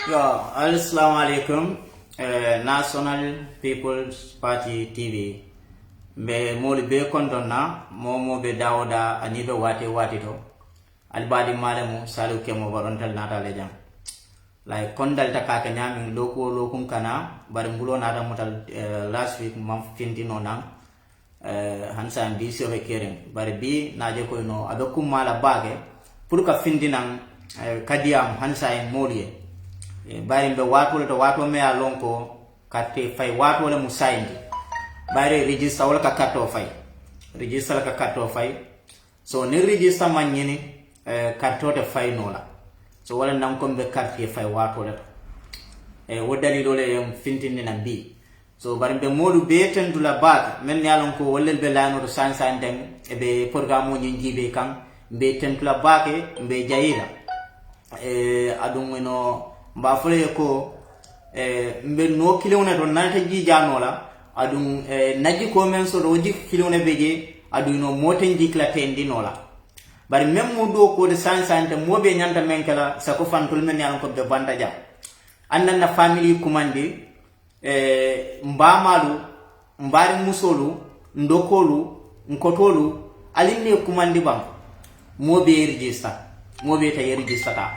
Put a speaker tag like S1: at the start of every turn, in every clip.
S1: Yo, assalamu alaikum. National People's Party TV. Be moli be kondonna momo be dawoda ani be wati to. Albadi malemu salu kemo barontal nata lejam. Like kondal takaka nyami lokum kana bari mbulo nata mutal last week mam fintino nang hansa mbi so be kering bari bi naje ko no adokum mala bage pour ka findinang kadiam hansa en moliye bari mbe wato me a lonko katte fay wato le musayndi bari register wala ka katto fay so ni register man nyini katto te fay nola so wala nan ko be carte fay wato le wodali dole yam fintini na bi so bari mbe modu be tendula bak men yalon ko wala be lano to sansan den e be programme nyi jibe kan be tendula bake mbe jayila adum no mba fole ko mbe no kilewna don nata ji janola adum naji ko men so do ji kilewna beje adu no moten ji klatendi nola bari même mo do ko de sansante mo be nyanta men kala sa ko fantul men yalon ko be banda ja andan na family kumandi mbamalu mbari musolu ndokolu nkotolu alinne kumandi bam mo be register ta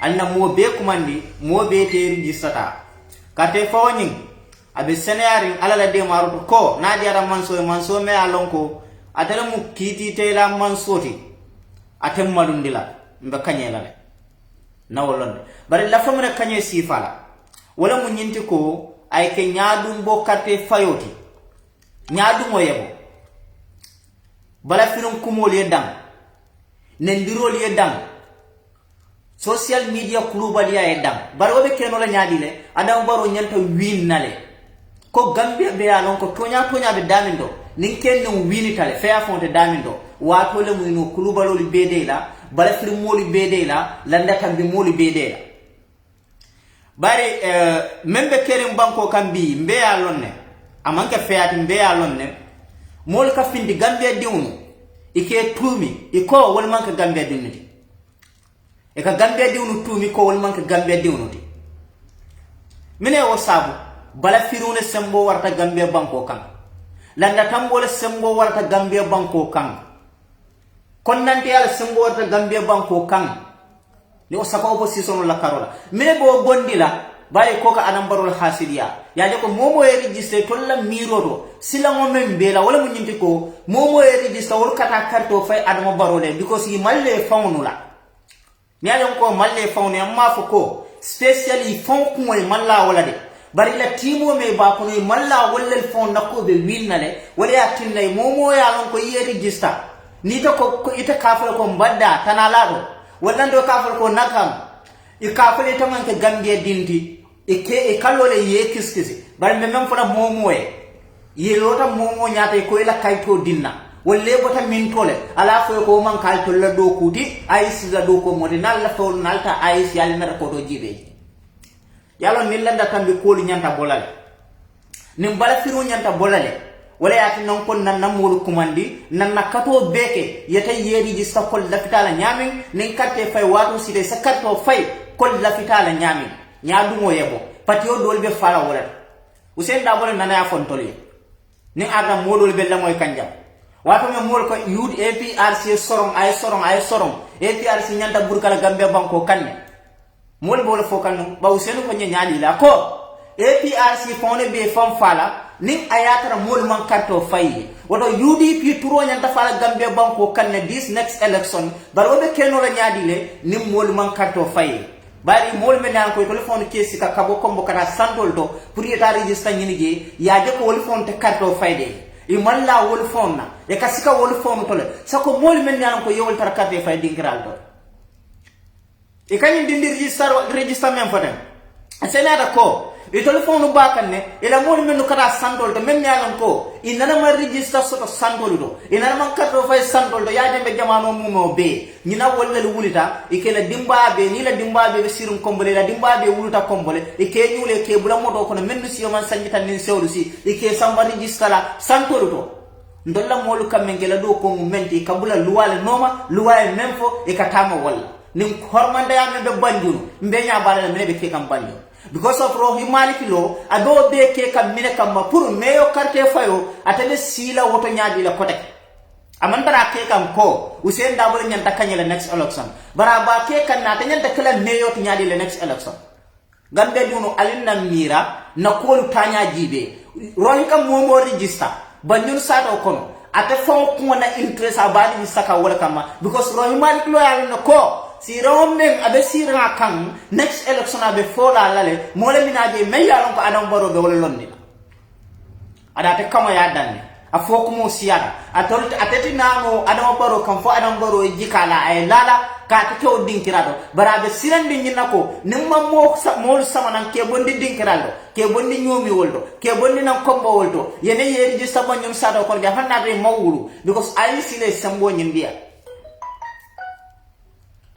S1: anna mo be kumandi mo be te registrata kate fawni abe senari alala de maruto ko na diara manso me alonko atala mu kiti te la mansoti atem malundila mbe kanyela le na wolonde bari la famana kanye sifala wala mu nyinti ko ay ke nyaadum bo carte fayoti nyaadum oyebo bala finon kumol yedam nendirol yedam social media kulubali ya yedam bari wobe keno la nyaadile adam baro nyanta win nale ko gambia be alon ko tonya be damindo nin ken no wini tale fa fonte damindo wato le mu no kulubalo li bede la bala fir moli bede la landa kambi moli bede la bari membe kere banko kambi mbe alonne amanke feati mbe alonne mol ka findi gambia diunu ike tumi iko wol manka gambia diunu e ka gambia diunu tumi ko wol manka gambia diunu mine wo sabu bala firune sembo warta gambia banko kan landa tambole sembo warta gambia banko kan konnante yalla sembo warta gambia banko kan ni o saka opposition la karola mine bo gondila baye koka anam barol hasidiya yaje ko momo e register tolla mirodo sila mo membela wala mo nyinti ko momo e register wol kata karto fay adamo barole because yi malle fawnula mi alon ko malle fawne amma fo ko specially fon ko e malla wala de bari la timo me ba ko ni malla wala el fon nako be winnale wala yatinay momo ya lon ko yi register ni to ko ita kafal ko mbadda tanalado wala ndo kafal ko nakam e kafal ita man ke gambia dinti e kalole ye kiskisi bari memem fona momo ye lota momo nyaata ko ila kayto dinna wolle bota min tole ala fo ko man kal to la do kuti ais la do ko modi nal la fo nalta ais yal mer ko do jibe yalo nillanda tambi ko li nyanta bolale nim bala firu nyanta bolale wala yati non kon nan namulu kumandi nan nakato beke yata yeri ji sa kol lafitala nyamin nin katte fay watu side sa katto fay kol lafitala nyamin nyaadungo yebo patio dolbe fala wala usen da bolen nana ya fontoli ni arda modol be lamoy kanjam wato me mol ko yud APRC sorong APRC nyanta burkala gambe banko kanne mol bol fokan ba usen ko nyaali la ko APRC fone be fam fala ni ayatara mol man karto fayi wato UDP turo nyanta fala gambe banko kanne this next election baro be keno la nyaadile ni mol man karto fayi bari mol men nan ko telephone kesi ka kabo kombo kata sandol to pour yeta register nyinige ya je ko wol phone te karto fayde e malla wol phone na e kasika wol phone to le sako mol men nan ko yewol tar carte fayde ngral to e kany dindi register men foten senata ko e telephone bakanne e la mol men no kata sandol to men nan ko inana ma register soto sandol do inana man karto fay sandol do ya dembe jamano mumo be nyina wolle wulita ikela dimbabe ni la dimbabe be sirum kombole la dimbabe wuluta kombole ike nyule ke bula moto kono mendu si man sanjita nin sewdu si ike samba register la sandol to ndolla molu kamengela do ko mumenti kabula luwale noma luwale memfo e katama walla nin hormanda ya be banjunu mbenya bala me be ke kam banjunu because of rohi maliki lo ado be ke kam mine kam ma pour meyo carte fayo atale sila woto nyaadi la kotek amantara ke kam ko usen dabol nyanta kanyela next election baraba ke kan na tanyanta kala meyo to nyaadi la next election gambe dunu alinna mira na ko tanya jibe rohi kam momo register banyun sato kono ate fon ko na interest abani saka wala kama because rohi maliki lo ya no ko si rommen abe sira kan next election abe fola lale mole minaje me yalon ko adam baro be wala lonni ada te kama ya danne afoko mo siada atol ateti namo adam baro kan fo adam baro jikala ay lala ka to to dinkirado barabe sirande nyinako nimma mo mol sama nan ke bondi dinkirado ke bondi nyomi woldo ke bondi nan kombo woldo yene yeri ji sama nyum sado ko ja hanna re mawulu because ay sile sambo nyindia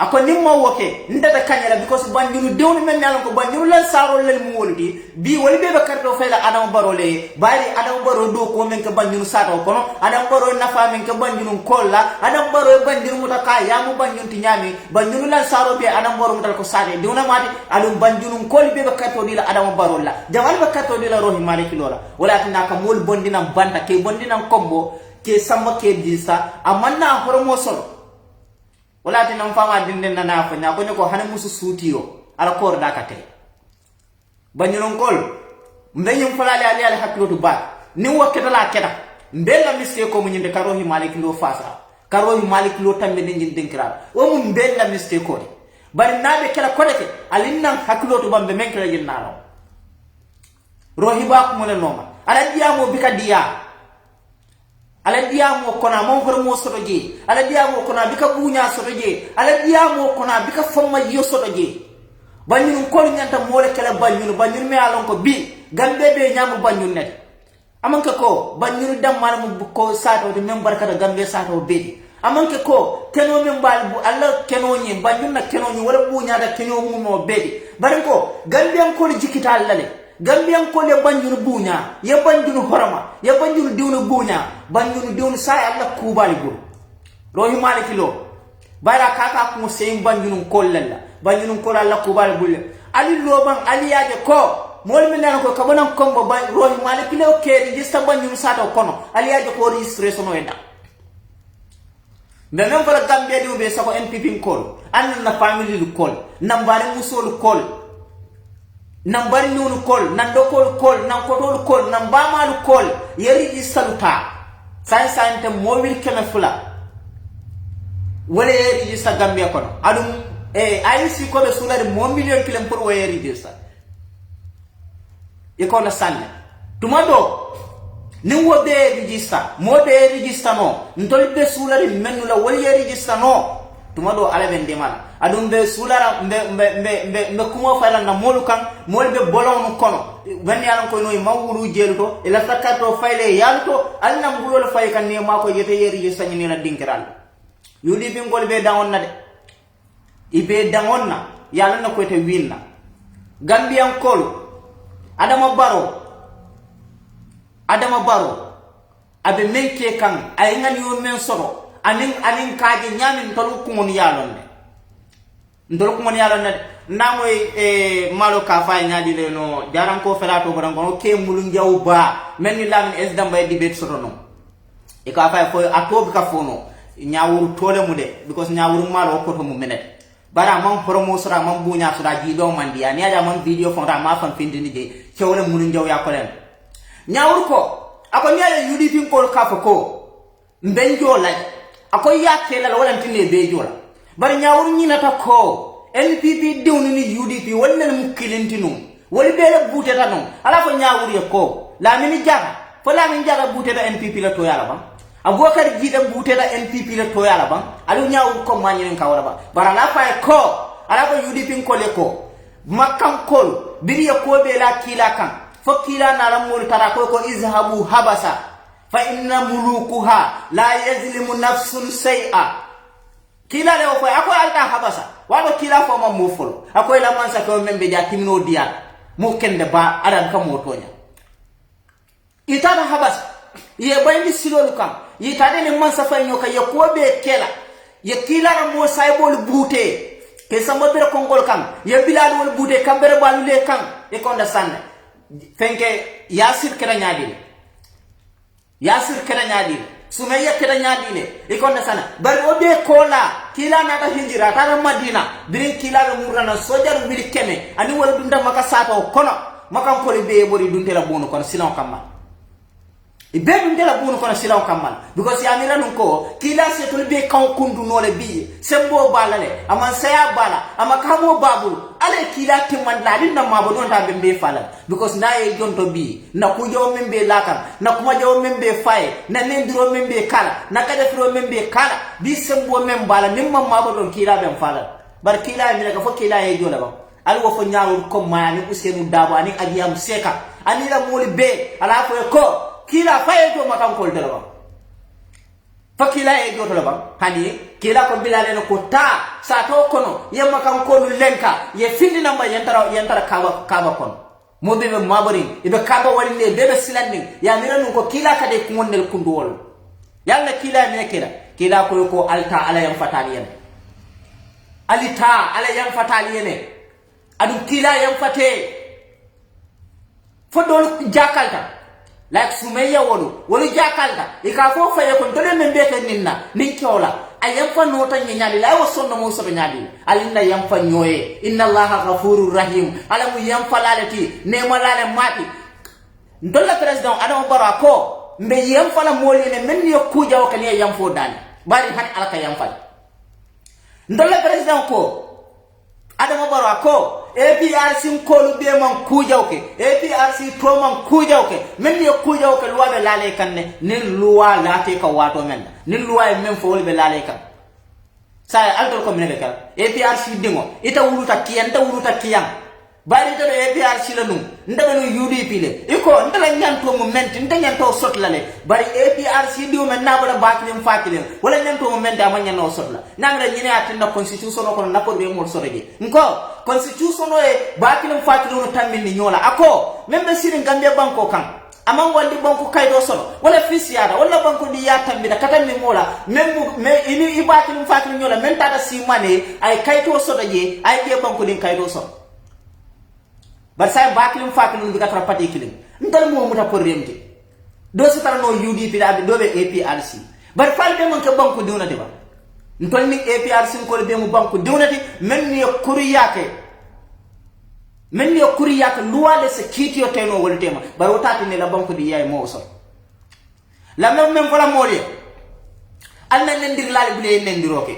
S1: ako nimma woke ndata kanyala because banjuru dewni men nalon ko banjuru lan saro lel mu woldi bi woli be karto fayla adam barole bari adam baro do ko men ka banjuru sato kono adam baro nafa men ka banjuru kolla adam baro banjuru mutaka ya mu banjuru tinyami banjuru lan saro be adam baro mutal ko sade dewna mati alum banjuru kol be karto dila adam baro la jamal be karto dila rohi maliki lola wala tinaka mol bondina banda ke bondina kombo ke samba ke disa amanna promotion wala ti nam fama dinde nana fa nya ko ne ko hana musu sutiyo ala kor da kate banyon kol mbenyum falale ali al haklotu ba ni wakata la keda mbella miske ko munyinde karohi maliki lo fasa karo malik lo tambe ngin dinkira o mum bella mistake ko bari nabe kala kodete alinnan haklo to bambe men kala jinnalo rohiba ko mon noma ala diamo bika dia ala diamo kona mon hormo soto je ala diamo kona bika bunya soto je ala diamo kona bika famma yo soto je banyun ko nyanta mole kala banyun me alon ko bi gambe be nyamu banyun net amanka ko banyun dam malamu ko sato de men barkata gambe sato be amanke ko keno men balbu alla keno nyi banyun na keno nyi wala bunya da keno mu mo be bari ko gambe an ko jikita allale gambian ko le banjunu bunya ya banjunu horama ya banjunu diwnu bunya banjunu diwnu say Allah kubali bur rohi maliki lo bara kaka ko sey banjunu kollalla banjunu ko Allah kubali bul ali lo ban ali yaje ko mol mi nan ko kabana kombo ban rohi maliki lo keri jista banjunu sato kono ali yaje ko registration o enda men fala gambia diw be sako npp kol an na family lu kol nambare musol kol nambari nunu kol nandokol kol nankotol kol nambamalu kol yeri isaluta sai te mobile keme fula wala yeri isa gambia kono adum ayisi ko be sulari 1 million kilem pour wayeri disa ikona sanne tumado ni wobe register mobe register no ntol be sulari menula wala yeri register no tumado ala ben demal adum be sulara mbe kuma fayla na molukan mol be bolon kono ben yalan ko noy mawulu jeluto ila takato fayle yalto alna mbulo fay kan ne mako yete yeri yesani ni na dinkiral yudi bi ngol be dawon na de ibe dawon na yalla na ko te winna gambian kol adama baro abe menke kan ay ngani yo men soro anin kaaje nyamin tolu ko mon yalon ndol ko mon yalon namoy malo ka fa nyaadi le no jaran ko felato boran ko ke mulun jawba menni lamin es damba di bet soto no e ka fa ko atobi ka fono nyaawuru tole mu de because nyaawuru malo ko to mu menet bara man promo sura man bunya sura ji do man dia ni aja man video fonta ma fan findini de cewle mulun jaw ya ko len nyaawuru ko ako nyaaya yudi fin ko ka fa ko mbenjo laj akoy yakela wala tinne be jola bari nyaawuru nyina ta ko NPP dewni ni UDP wala mu kilintinu wala be la buteta non ala ko nyaawuru ye ko la mini jaga fo la mini jaga buteta NPP la to yala ba abokar jida buteta NPP la to yala ba alu nyaawuru ko manyen ka wala ba bara la fa ko ala ko UDP ko le ko makam ko biri ye ko be la kila kan fo kila na la mo tara ko izhabu habasa fa inna mulukuha la yazlimu nafsun shay'a kila leo fa ako alta habasa wado kila fo ma mufolo ako ila mansa ko membe ja timno dia mo kende ba adan ka motonya itana habasa ye bayni silolu kam yitade ni mansa fa nyoka ye ko be kela ye kila na mo saybol bute ke samba bere kongol kam ye bilal wol bute kambere balule kam e konda sanne fenke yasir kera nyaadi Sumayya keda nyaadile ikonda sana bari obe kola kila nata hijira tara Madina birin kila be murana sojar wili keme ani wala dunda maka sato kono maka ko be bori duntela bono kono silaw kamal ibe duntela bono kono silaw kamal because ya mira nun ko kila se to be kan kundu nole bi sembo balale ama saya bala ama kamo babul ale kila timanda linna mabo don ta be fala because na e jonto bi na ku jow membe lakam na kuma jow membe fay na nendiro membe kala na kada firo membe kala bi sembo membala nimma mabo don kila be fala bar kila mi ka fo kila e jola ba al wo fo nyaawul ko maani usenu dabo ani adiyam seka ani la moli be ala fo ko kila fay do makam ko delo ba fakila e joto ba hani kila ko bilale no ko ta sa to kono yemma kan ko lenka ye findi namba yantara kaba kono mo be mabari ibe kaba wali ne bebe silandi ya mira no ko kila kade ko wonnel kunduwol yalla kila ne kila ko alta ala yam fataliyen alita ala yam fataliyen adu kila yam fate fodol jakalta like Sumayya wolu jakalta ikafo faye ko dole membe ke ninna nin kiola ayam fa nota nyali la wo sonno mo so nyali alinna yam fa nyoye inna allaha ghafurur rahim ala mu yam fa lalati nema lale mati ndolla president adam barako mbe yam fa la moli ne men yo kuja o kan yam fo dal bari hani alaka yam fal ndolle president ko Adama Barrow ko APRC ko lu be man kujawke APRC to man kujawke men yo kujawke luwa be lale kan ne nin luwa late ka wato men nin luwa men fo be lale kan say aldol ko men be kal APRC dingo ita wuluta kiyan bari to APRC la num ndaga no UDP le iko ndala nyanto mo menti nda nyanto sot la le bari APRC diwo men na bala bakilim fakilim wala nyanto mo menti amanya no sot la nanga nyine atinda constitution ko na ko be mo soreje nko constitution e bakilim fakilim no tammin ni nyola ako membe sirin Gambia banko kan amang wandi banko kaydo solo wala fisiada wala banko di ya tambida katami mola membu me ini ibakilim fakilim nyola men tata simane ay kayto sodaje ay je banko din kaydo solo bar say bakilim fakilim bi gatra pati kilim ndal mo muta por remti do se tar no UDP da do be APRC bar fal be mon ke banko diwna de ba ntol ni APRC ko be mu banko diwna ti men ni kuriyake luwa le se kitio teno wol tema bar wotati ne la banko di yaay mo so la même fala moliye alna nendir laale bule nendiroke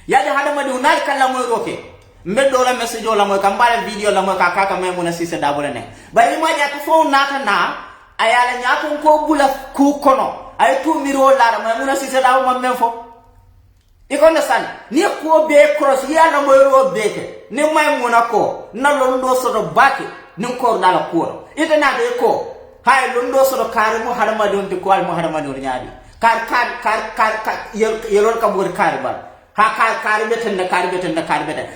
S1: yaade hadama di unal kala moy roke mbeddo la message la moy kambale video la moy ka kaka Maimouna Cissé Dabo la ne bari ma jaatu fo nata na ayala nyaato ko bula ku kono ay tu miro la Maimouna Cissé Dabo ma men fo iko san ni ko be cross yalla moy ro beke ni Maimouna ko na londo sodo baki ni ko dala ko ita na de ko hay londo sodo kare mo harama don de ko al mo harama don nyaadi kar yelol ka bur kare ba ha kar beten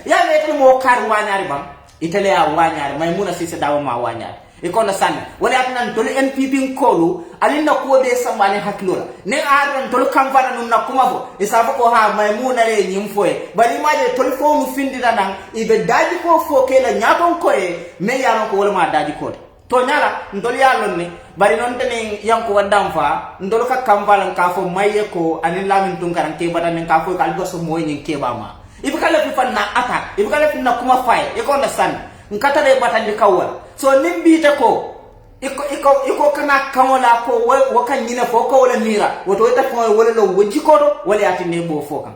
S1: ya meten mo kar wanyari bam itale ya wanyari Maimouna Cissé Dabo ma wanyari iko san wala atnan tol NPP kolu alinna ko be sambane haklola ne aran tol kamfana nun nakuma fo isafa ko ha Maimouna re nyimfoe bari maje tol fo mu findira nan ibe daji ko fo kela nyaton ko e me yaron ko wala ma daji ko to nyala ndol yalon ne bari non tene yanko wadam fa ndol ka kambalan ka fo maye ko anin lamin tunkaran ke badan ka fo kal goso moy nyin ke bama ibe kala fi fan na attack ibe kala fi na kuma fay iko understand nkata de batandi kawal so nimbite ko iko kana kamola ko wakan nyina fo ko wala mira woto weta ko wala lo wajji ko do wala ati ne bo fo kan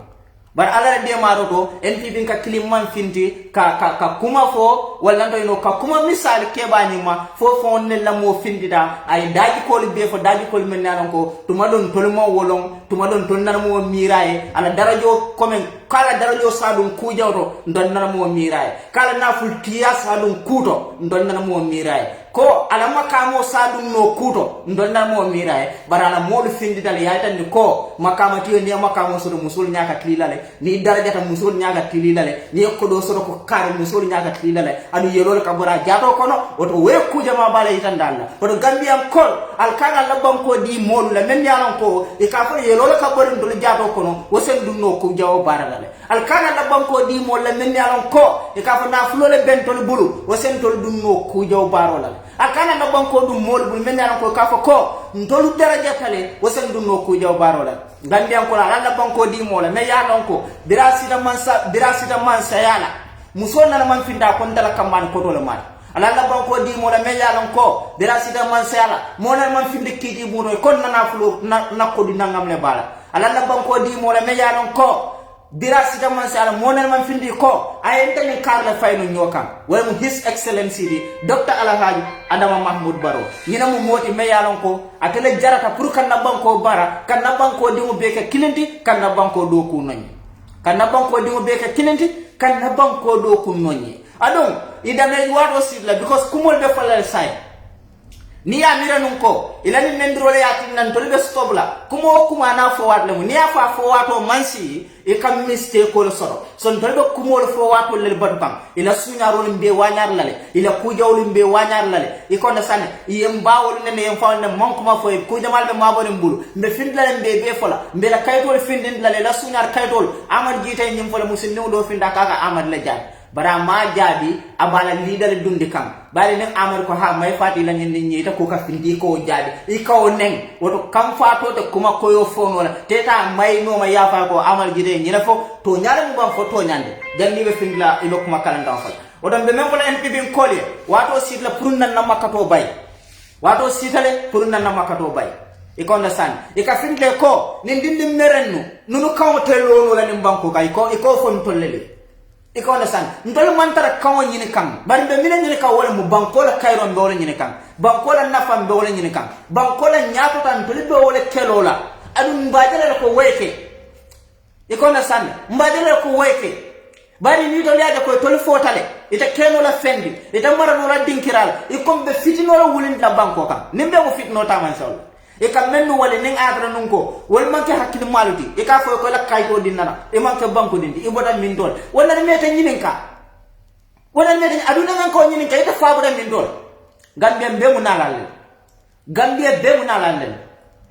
S1: bar ala de maro to NPP ka kliman finti ka kuma fo wala ndo no ka kuma misal ke bani ma fo ne la mo findida ay daji ko be fo daji ko men nan ko tuma don tolmo wolon tuma don ton nan mo mirae ala darajo komen kala darajo sadum kujawto ndon nan mo mirae kala naful tiya sadum kuto ndon nan mo mirae ko ala makamo sadum no kuto ndon nan mo mirae barala modu findidal yaytan ko makama tiyo ni makamo so musul nyaka tilale ni darajata musul nyaka tilale ni ko do so ko kare musul nyaka tilale anu yelol ka bora jato kono woto we kuja ma bale itandalla woto Gambia kol al kana labam ko di molu la men yalan ko e ka fa yelol ka bora ndul jato kono wosen dum no ko jawo barale al kana labam ko di mol la men yalan ko e ka fa na flole bentol bulu wosen tol dum no ko jawo barola al kana labam ko dum mol bul men yalan ko ka fa ko ndolu darajatale wosen dum no ko jawo barola Gambia ko la labam ko di mol me yalan ko birasita mansa yala muso na man finda ko ndala kamban ko dole mari ala la banko di mo la me yalon ko birasita mansa yala mo na man finde kiti buno ko na fulo na ko di nangam le bala ala la banko di mo la me yalon ko birasita mansa yala mo na man finde ko ay entene karla fayno nyokam wala mu his excellency di Dr. Alhaji Adama Mahmoud Barrow ñina mu moti me yalon ko atele jarata pour kan na banko bara kan na banko di mo beke kilinti kan na banko do ku nani kana banko dingo beke kinenti kana banko do kunonye adon idame wato sidla because kumol be falal sai ni ya mira nunko ilani mendrole yatin nan tolbe stobla kumo kuma na fo watle mu ni afa fo wato mansi e kam mistake ko soro son tolbe kumol fo wato lel badbam ila sunyaro limbe wanyar lale ila kujawul limbe wanyar lale e ko na sane yem bawol ne yem fa ne mon kuma fo ku jamal be mabore mbulu mbe findlale mbe be fola mbe la kaytol findin lale la sunyar kaytol amad jitay nyim fola musin new do finda kaka amad la jaan bara ma jaabi abala leader dundi kam bari nek amar ko ha may fati la nyen ni ta ko ka findi ko jaabi i ko neng woto kam fato de kuma ko yo fono la teta may no ma yafa ko amal gide nyina fo to nyaala mu bam fo to nyande janni be findla ilo kuma kala ndaw fa woto be men ko NPP kolé wato sit la pour nan na makato bay wato sitale pour nan na makato bay iko understand ika finde ko ni ndindi merennu nunu kawo telo la ni banko kay iko fon tollele iko understand ndol man tara kawo nyini kam bari be minen nyini ka wala mu banko la kayro be wala nyini kam banko la nafa be wala nyini kam banko la nyaato tan toli be wala kelo la adu mbajala ko weke iko understand mbajala ko weke bari ni to liaje ko toli fotale ita keno la fendi ita mara no la dinkiral ikombe fitino la wulin la banko kam nimbe ko fitno ta man sol e kam mennu wala ning adra nun ko wal manke hakkil maluti e ka fo ko la kayto dinana e manke banko dindi e bodan min dol wala ne meta nyinin ka wala ne meta aduna ngan ko nyinin ka ita fa bodan min dol gambia be mu nalal gambia be mu nalal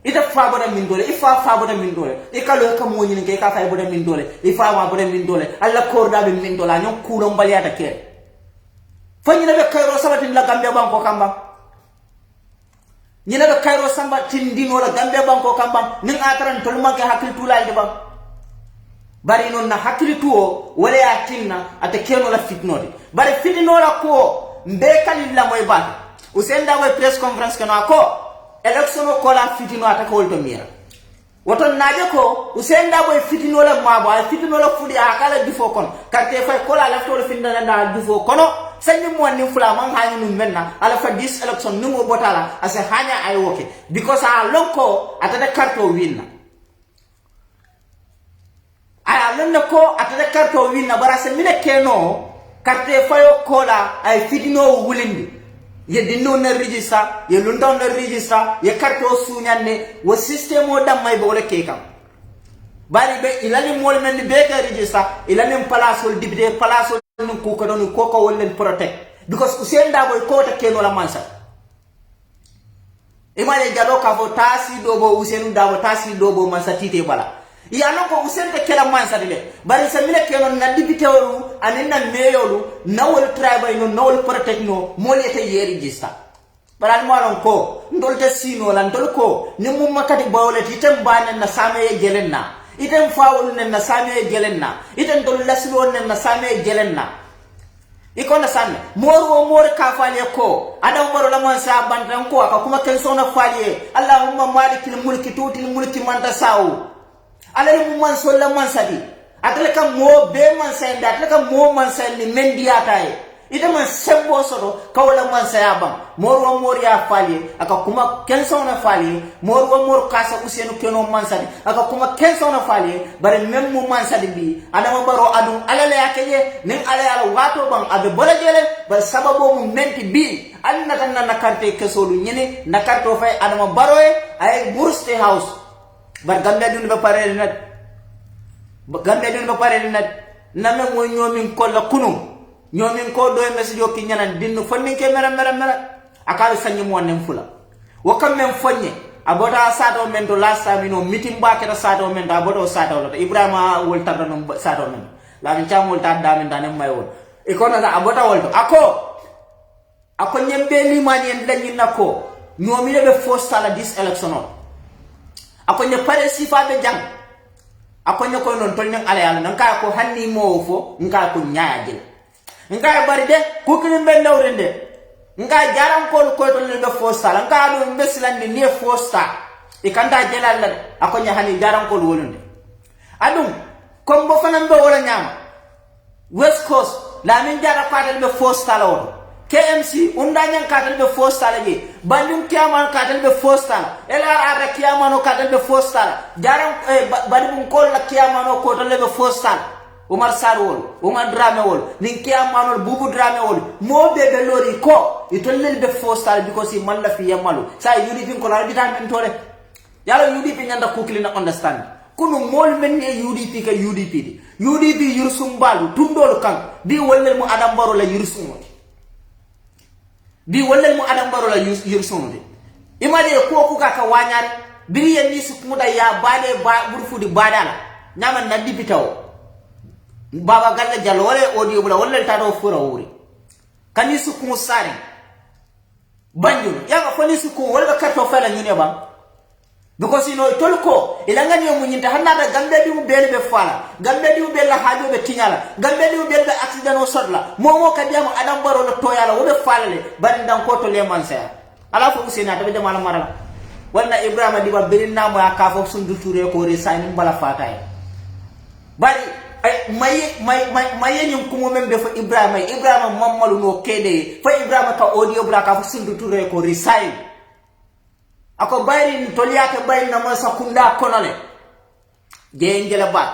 S1: ita fa bodan min dol e fa bodan min dol e ka lo ka mo nyinin ka e ka fa bodan min dol e fa wa bodan min dol alla korda be min dol anyon kuron baliata ke fanyina be kayro sabatin la gambia banko kamba ñina be kayro samba tindino la gambe banko kamba nin ataran tolma ke hakil tulal de bam bari non na hakil tuo wala ya tinna ate keno la fitnode bari fitno la ko mbe kalilla moy ba usenda moy press conference kana ko election ko la fitino ata ko wolto mira woton naaje ko usenda boy fitino la mabo ay fitino la fudi akala difo kon karte fay ko la lafto la finna na difo kono sanyi mo ni fula man hanyu nun menna ala fa this election numo botala ase hanya ay woke because a lonko atade karto winna aya lonne ko atade karto winna bara se mine keno karte fayo kola ay fitino wulindi ye dinno na register ye lunta na register ye karto suñanne wo system o dam may bo le kekam bari be ilani mol men be ka register ilani palasol dibde palasol nun ko don ko ko wollen protect because usenda boy ko ta keno la mansa imale jalo ka vo tasi dobo usenu dabo tasi dobo mansa tite bala ya no ko usente kela mansa dile bari sa mine keno na dibite wolu anina meyolu na wol tribe no no wol protect no molete ye register bara mo lon ko ndol ta sino lan dol ko ni mum makati bawle titem banen na same ye gelenna iten fawul nen na same gelenna iten dol laslo nen na same gelenna ikona sanne mor ka faliye ko adam moro la mon sa bantan ko aka kuma ken sona faliye allahumma malikil mulki tutil mulki man tasau alal mu man so la man sadi atale kam mo be man sa nda atale kam mo man sa ni mendiata e ite man sembo soto kawla man sa yabam mor ya faliye aka kuma ken sona faliye mor kasa usenu keno man sadi aka kuma ken sona faliye bare mem mu man sadi bi adama baro adu alale yakeye nin ala wato ban abe bola jele ba sababo mu menti bi anna tan na karte kesolu nyene na karto fay adama baro e ay burste house bar gambe dun ba pare nat na me mo nyomin ko la kunum nyomin ko do message o ki nyanan dinno fonni ke mera akal sanyi mo nen fula wakam men fonye abota sato men to last time no meeting ba keta sato men da bodo sato lo ibrahima wol tarda no sato men la min chamol ta da men danem may wol e kono da abota wol to ako nyembe li mani en dañi nako nyomi be force this election on ako nye pare sifa be jang ako nye ko non tol nang ala yalla nan ka ko hanni mo fo nka ko nyaajel nka bari de ko kini be ndawrende nka jaram ko to le be fosta nka do mbesilan ni fosta e kanta jelal la ako nya hani jaram ko wolunde adum kom bo fanan be wala nyama west coast la min jara patal be fosta la wodo KMC undanya katal be fosta la ji bandum kiaman katal be fosta la LRR kiamano katal be fosta la jaram badum ko la kiamano ko to le be fosta la Umar Sarwol, Umar Dramewol, Ninkia Manol, Bubu Dramewol, more baby lori ko, it will be forced because he man la fi yamalu. Say you living color determined tore. Yalo UDP nyanda kukili na understand. Kuno mol menye UDP ka UDP. UDP yursumbalu, tundol kang, di walel mu Adam Baro la yursumoti. Di walel mu Adam Baro la yursumoti. Imade ko kuka ka wanyari, biri yenni sukmuda ya bade ba burfu di badala. Nyaman na dipitawo. Baba Galla Jallo wala audio bula wala tado fura wuri kanisu ku sari banjul yaga kanisu ku wala karto fala nyune ba because tolko ilanga ni mu nyinta hanna da gambe bi mu bele be fala gambe bi mu bele haajo be tinyala gambe bi mu bele accident o sodla momo ka diamo Adam Baro lo to yala wobe fala le bari dan ko to le man sa ala fo usina tabe de mala marala wala Ibrahima Diba birinna mo akafo Sundu Touré ko resign mbala fatay bari maye nyum kumo membe fo Ibrahima mammalu no kede fo Ibrahima ka audio braka fo Sundu Touré ko resign ako bayri toliaka bayri na mo sakunda konole je ngela bat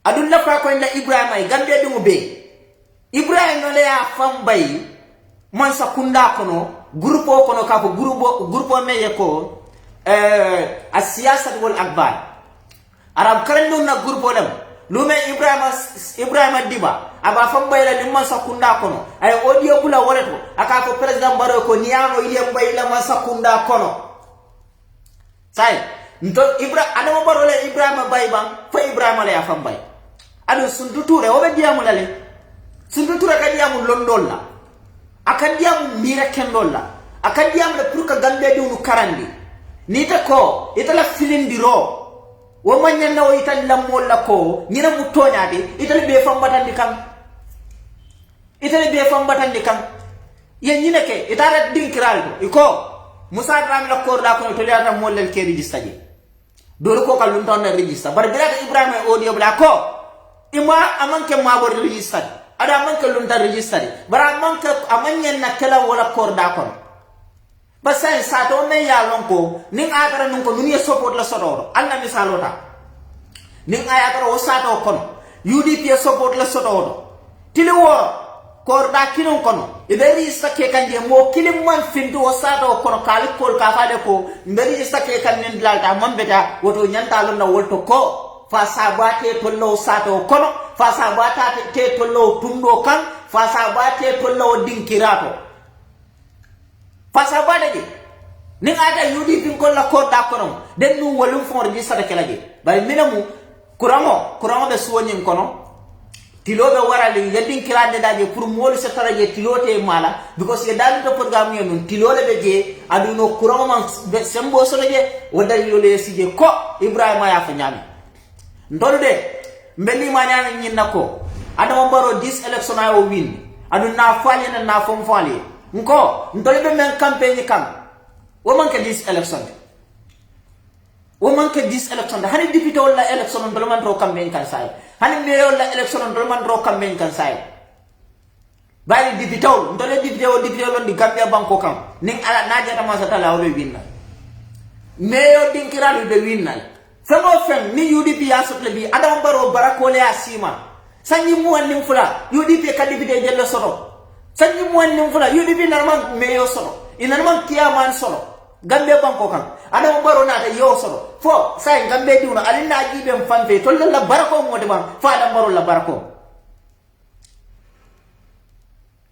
S1: adun la fa ko inda Ibrahima gambe dum be Ibrahima le ya fambay man sakunda kono grupo kono ka ko grupo meye ko asiyasa wal akbar arab karandun na grupo dem lume Ibrahima Diba aba fambay la ni man sakunda kono ay audio bula woleto aka ko president Barrow ko niano ile mbay la man sakunda kono sai nto adama Barrow le Ibrahima baybang fo Ibrahima le ya fambay adu Sundu Touré o be diamu lale Sundu Touré ka diamu londol la akan diamu mira kendol la akan diamu le pour ka gambe di unu karandi ni ta ko itala filindi ro wo manya na o itali la molla ko nyina mutonya de itali be fambatandi kan ye nyina ke itara dinkiral iko Musa Dramé la kor la ko to liata mollel ke register je do ko ka lunton na register bar bilata Ibrahima audio bla ko ima amanke mabor register ada amanke lunta register bara amanke amanyen na kala wala kor da kon basan sa to me ya lonko ning agara nunko nuni support la sodoro alla misalota ning ayatara o sa to kon UDP support la sodoro tili wo kor da kinon kono iberi istake kanje mo kilim man findu o sa to kono kali kol ka fade ko iberi istake kan nin dalta mambeta woto nyanta lon na wolto ko fa sabate tollo sato kono fa sabata te tollo tundo kan fa sabate tollo dinkirato fa sabade di ni ada UDP ko la ko da kono den nu wolum fon registre kala je bay minamu kuramo be suwonyin kono tilobe warali yedin kirande daje pour molu se taraje tilote mala because ye dal to programme yon tilole be je aduno kuramo man sembo solaje wada yole sije ko Ibrahima ya fa nyami ndolde mbeli manyana nyinna ko adama Barrow this election ay o win adu na fali na fom fali nko ndolbe men campagne kam wo manke this election hani député wala election ndol man ro campagne kan say hani mayor la election ndol man ro campagne kan say bari député ndole député lo di Gambia banko kam ning ala naja ta sa tala o be winna mayor dinkiralu be winna fengo fen ni UDP ya sotle bi adama Barrow barakole ya sima sanyi muwan nim fula UDP ka député jello soto sanyi muwan nim fula UDP normal mayor soto inarman kiyaman soto Gambia banko kan adama Barrow na ta yo soto fo sai Gambia diuna alinda jibe mfambe to la barako mo de ban fa adama Barrow la barako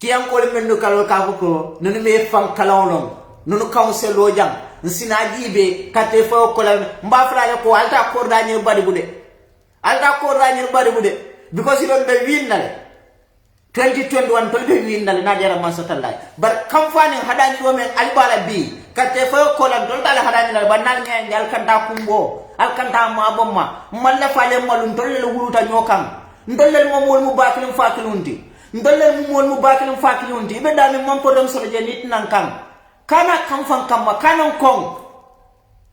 S1: kiyam ko le mendu kalo ka ko nonu me fam kalawlon nonu council lo jam nsina jibe kate fo ko la mbafla le ko alta ko dañe bari bude because you don't be win nale 2021 to be win nale na jara man satallay bar kam fani hadani do men albala bi kate fo ko la dol dala hadani nale banal ngen dal kanta kumbo alkanta ma bomma malla fale malum tol le wuruta nyokam ndolle mo mol mu bakilum fakilunti be dami man ko dom solo je nit nan kam kana kam fan kam kanon kong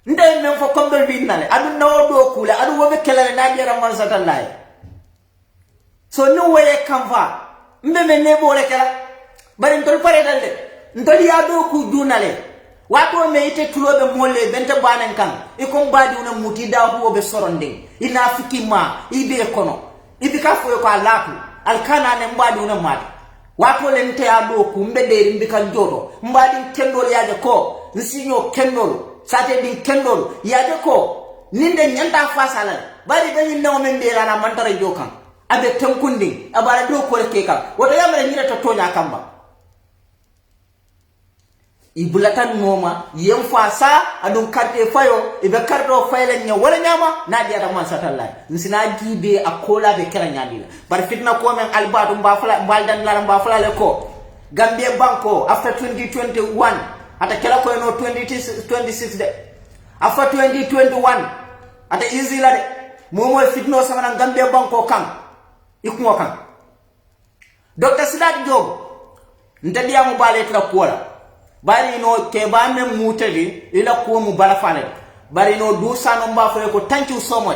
S1: ndey men fo kom dol binnale adu no do kula adu wobe kelale na jera man satallay so no way kam fa mbe men ne bore kala bari ndol pare dalde ndol ya do ku dunale wato me ite tulobe molle bente banen kan e kom badi una muti da huwo be soronde ina fikima ibe kono ibika fo ko alaku alkana ne mbadi una mati wato le nte ya do ku mbederi mbika jodo mbadi kendol yaje ko nsinyo kendol sate din kendol yaje ko ninde nyanta fasala bari be nyi nawo men dera na mantara jokan abe tankundi abara do ko reke kan wato yamre nyira to tonya kamba ibulatan noma yem fasa adun karte fayo ibe kardo fayla nya wala nyama na dia da man satalla nsina gibe akola be kala nyandila bar fitna ko men albatu mbafala baldan la mbafala le ko Gambia banko after 2021 ata kala ko no 2026 de after 2021 ata easy la de momo fitno sama na Gambia banko kan ikumo kan Dr. Sidat Job ntadia mo bale tra kola bari no ke ba men mutedi ila ko mu bala fale bari no du sano mba fo ko tanki somo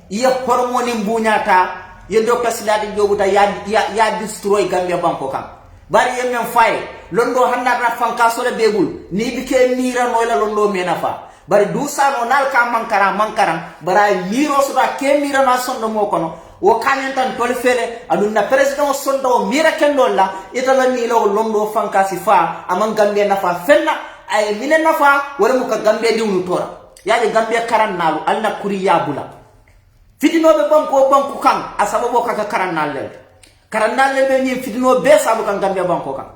S1: ye hormone mbuñata ye docteur silati jobuta ya destroy Gambia banko kan bari ye men fay londo handa na fanka so le bebul ni bike mira no la londo mena fa bari du sano nal ka mankaran bara miro so da ke mira na sondo mo kono wo kanyen tan tol fele aduna president sondo mira kendol la itala ni lo londo fanka sifa amang Gambia na fa fenna ay mine na fa wala mu ka Gambia diwnu tora yaade Gambia karan nalu alna kuri yabula fitinobe banko kan asababo kaka karan nalle be ni fitino be sabu kan Gambia banko kan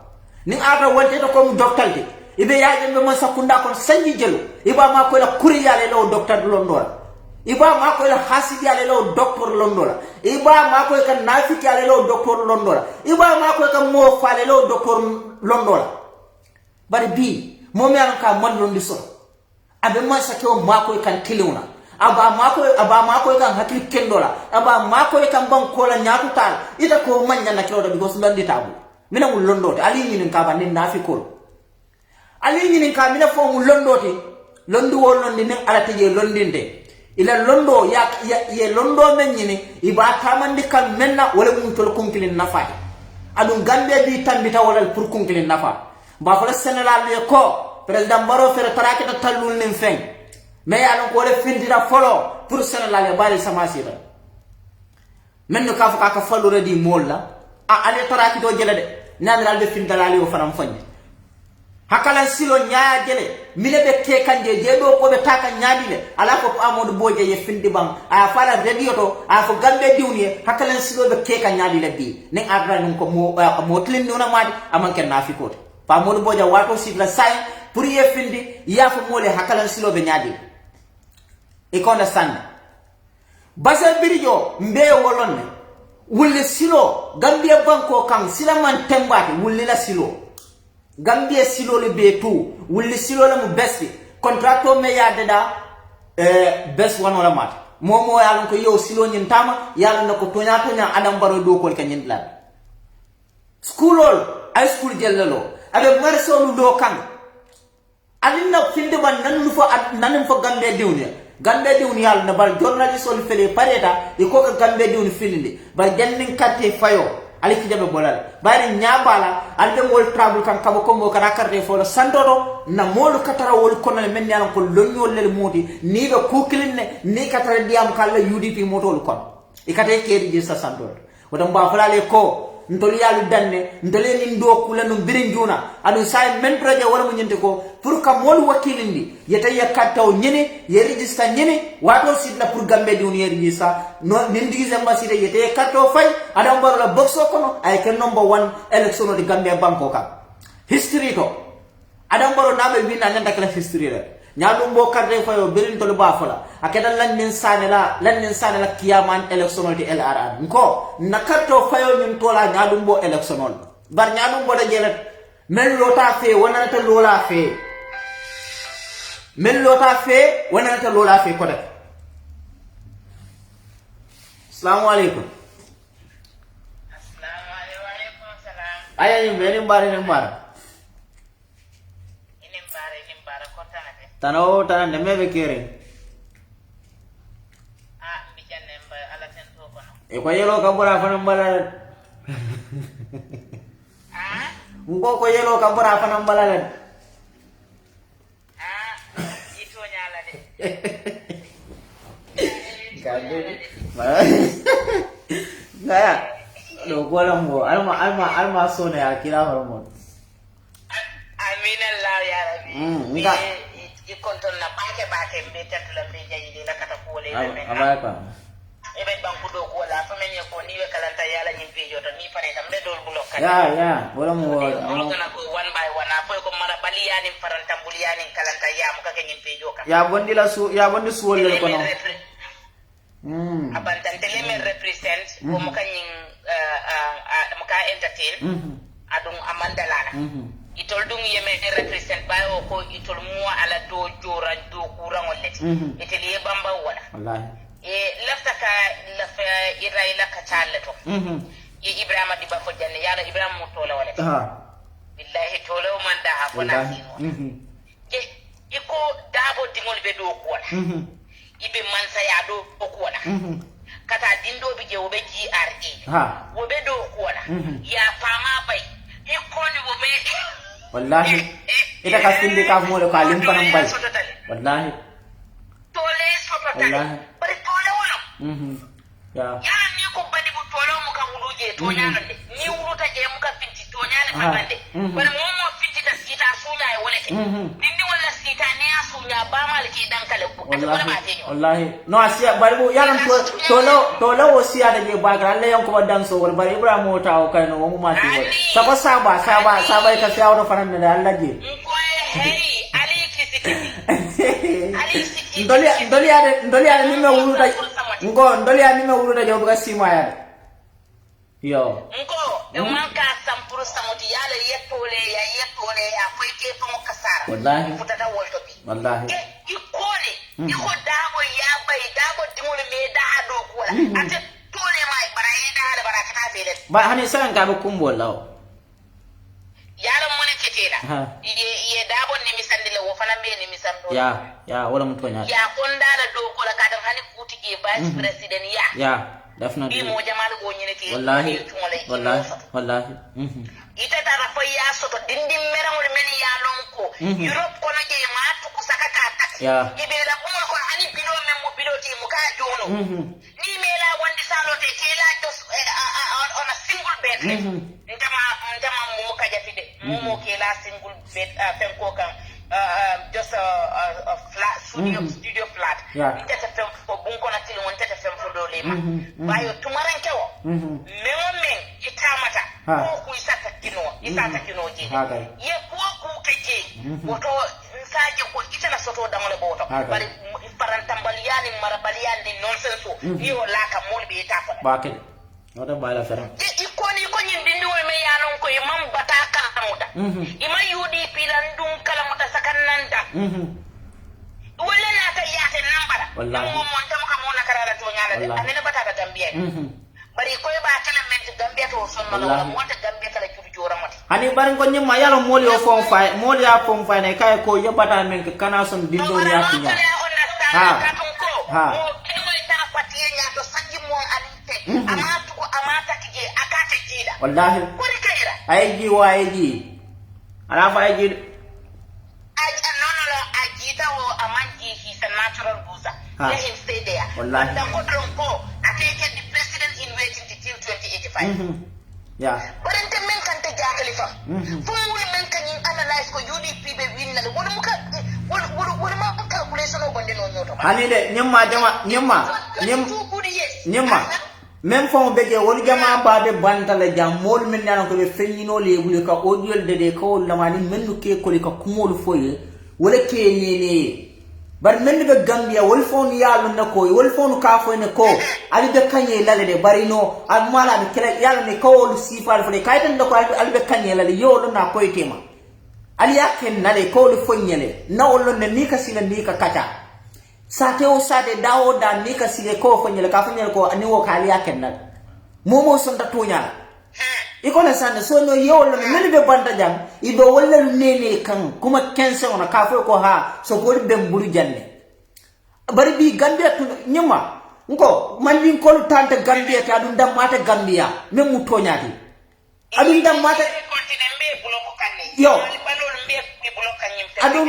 S1: ni ada wonte to ko mu docteur de ibe yaaje be man sakunda kon sanji jelo iba ma ko la kuri yale lo docteur londora iba ma ko la hasidi yale lo docteur londora iba ma ko kan nafiki yale lo docteur londora iba ma ko kan mo fale lo docteur londora bari bi mo me an ka mon londi so abe man sakio ma ko kan tiluna aba ma ko kan hakil kendola aba ma ko kan ban ko la nyaatu tal ita ko manya na kilo da because londi tabu mina mu londote ali ni ka ba ni nafiko ali ni ka mina fo mu londote londi wol londi nen ala teje londinde ila londo ye londo men nyini iba tamandi kan menna wala mun tol kunkilin nafa adun Gambia bi tambita wala pour kunkilin nafa ba fa Sénégal le ko président Barrow fere tarake ta talul nim fen mais ya ko le findira folo pour Sénégal le bari sama sira men no ka fa ka fallu redi molla ale tarake do jele de namiral be findala le o faram fanni hakala silo nyaa jele mile be ke kanje je do ko be taka nyaadile ala ko Amadou Boje ye findi bang a fala radio to a fo Gambia diwni hakala silo be ke kan nyaadile bi ne adra nun ko mo tlin nuna madi amanke nafikote pa Amadou Boje wato sidla say pour ye findi ya fo mole hakala silo be nyaadile e ko understand basa birijo mbe wolonne wulle silo Gambia banko kan sila man tembati wulle la silo Gambia silo le betu wuli silo le mu besti contracto me ya deda best one wala mat momo ya ko yow silo nyin tama ya nako tonya adam baro do ko kan nyin la schoolol high school jellelo abe marso lu do kan alina finde ban nan fo Gambia diwni yalla na bal journalist sol fele pareta e ko Gambia diwni filinde ba jannin carte fayo ali ki jabe bolal bari nyabala albe mol trouble kan kabo ko mo kana carte fo la sandodo na molu katara wol konal men yalan ko lonyol lel modi ni do kukilinne ni katara diam kala UDP motol kon e kate kedi je sa sandodo wada mba falale ko ntoli yalu danne ntole ni ndo kula no birinjuna adu say men projet wala mo nyinte ko pour ka mol wakilindi yeta yakataw nyene ye register nyene wato sidla pour Gambia di union register no nindi embassy de yeta yakataw fay adam baro la boxo kono ay ke number 1 election di Gambia banko ka history to adam baro nabe winna nanda kala history la nyaadum bo kadre fayo birin to ba fala akeda lan nin sanela kiyaman election di LRR nko nakato fayo nyum tola nyaadum bo election bar nyaadum bo da jelet mel lota fe wona ta lola fe ko de assalamu alaikum salam aya ni beni bare tano tana neme be kere
S2: bijanne mba ala ten to kono
S1: e ko yelo kambura fana mbala ngo ko yelo kambura fana mbala
S2: ito nyala de
S1: kande ngaya do ko lambo alma sone akira hormon
S2: amina allah ya rabbi
S1: nga
S2: konton na baake mbe tatula mbe jayi la kata ko le men
S1: abaka
S2: ebe banku do ko la fa menye ko ni we kalanta yala nyi be jota ni pare tam be dol bulo kata
S1: ya wala mo
S2: kana ko one by one apo ko mara baliyani faranta buliyani kalanta ya muka ke nyi be joka
S1: ya bondi su wolle ko no
S2: abantan tele men represent ko muka nyi muka entertain adum amandalana itol dum yeme represent bay o ko itol mo ala do jora do kurangol leti iteli bamba wala
S1: wallahi
S2: lafta ka lafa iraila ka chaleto ibrahima di bafo janne yala ibrahima mo tola wala billahi billahi tole o man da ha fona je iko dabo dingol be do ko la ibe man sa ya do ko la kata dindo bi je wobe GRA wobe do ko la ya fama bai iko ni wobe
S1: wallahi ita ka sindi ka mo ko alim panam bai wallahi
S2: tole sototale bari tole wala ya ni ko badi bu tole mu ka wuluje to nyaande ni wuluta je mu ka finti to nyaane fabande bari mo finti da sita sunya e wolete dindi wala sita ne asunya ba maliki dan kale ko
S1: wallahi no asiya bari bu yalam tole o siya da je ba ga Allah yanko dan so wal bari ibrahim o tawo kai no mu ma ti wal saba ka siya o fanan da Allah je
S2: ko heri ali kisi
S1: ndoli ya ni me wuluta ndoli ya ni me wuluta jo ga sima ya yo
S2: manka sampuru samuti yala yetole ya foi ke to kasara
S1: wallahi
S2: futata wolto bi
S1: wallahi
S2: ikole iko dabo ya bai dabo dimul me da do ko la ate tole mai barayi da barakata fele
S1: ba hani san ga kumbo lawo
S2: yala mo ne ketela ye dabo ni misandile wo fana be ni misando
S1: ya wala mutonya
S2: ya kondala do ko la kadam hani kutike vice president
S1: ya definitely
S2: bi mo jamal go nyine ke
S1: wallahi
S2: ita tara fa ya soto dindi mera mo men ya lonko Europe ko na je ma to ko saka ka tak ibe la ko ko hani bilo men mo bilo ti mo ka jono ni me la wandi salote ke la just on a single bed ndama mo ka jafide mo ke la single bed fen ko kan just a flat studio flat ndata fem ko bun ko na tili won tata fem fo do le ma bayo tumaran kewo men itamata ko ku isata kino je ye ko keje woto saje ko itana soto damole boto bari parantambaliani marabaliyani nonsense ni wala ka molbe itafa
S1: bakel wada bala fera
S2: ikoni ko nyindindi we me yanon ko imam bataka muta ima UDP lan dum kala muta sakannanta wala na ta yate nambara
S1: wallahi
S2: mo monta mo kamona karala to nyala de anene bataka gambia bari ko ba kala men gambia to sonno wala monta gambia kala jura mati
S1: hani barin ko nyimma yalo moli o fon fay moli ya fon fay ne kay ko yebata men kana son dindo ya tinya
S2: mo kemoy ta patiye nya to sanji mo alite amata kije akate jida
S1: wallahi
S2: kuri kaira
S1: ayji wa ayji ala fa ayji
S2: no ajita wo amanji he's a natural booster let him stay there
S1: wallahi
S2: dan ko tronko ateke the president in waiting till 2085
S1: but
S2: in the men kan te jakali fa fo woni men kan analyze ko UDP be winna wala muka wala ma calculation o bande no nyoto
S1: hani de nyamma même fo beje wol jama baade bantala jam mol men nan ko be fenyino le bule ka audio de ko lamani men ke ko ka kumol foye wala ke ne bar men be gambia wol fon yalu nako wol fon ka fo ne ko ali be kanye lale de bari no al mala be kala yalu ne ko wol sifal fo de kaytan do ko ali be kanye lale yo na ko tema ali yaken nale ko wol fonyele na wol ne ni ka sila ni ka kata sate o sate dawo da ni ka sile ko fonyele ka fonyele ko ani wo kali yaken nal momo son ta tonya iko na sande so no yo lo men be banda jam ido wala nene kan kuma kense ona ka fo ko ha so ko be mburu janne bari bi gambia to nyuma ngo man bin ko tante gambia ta dum dam mata gambia men mu toñati adum dam mata yo adum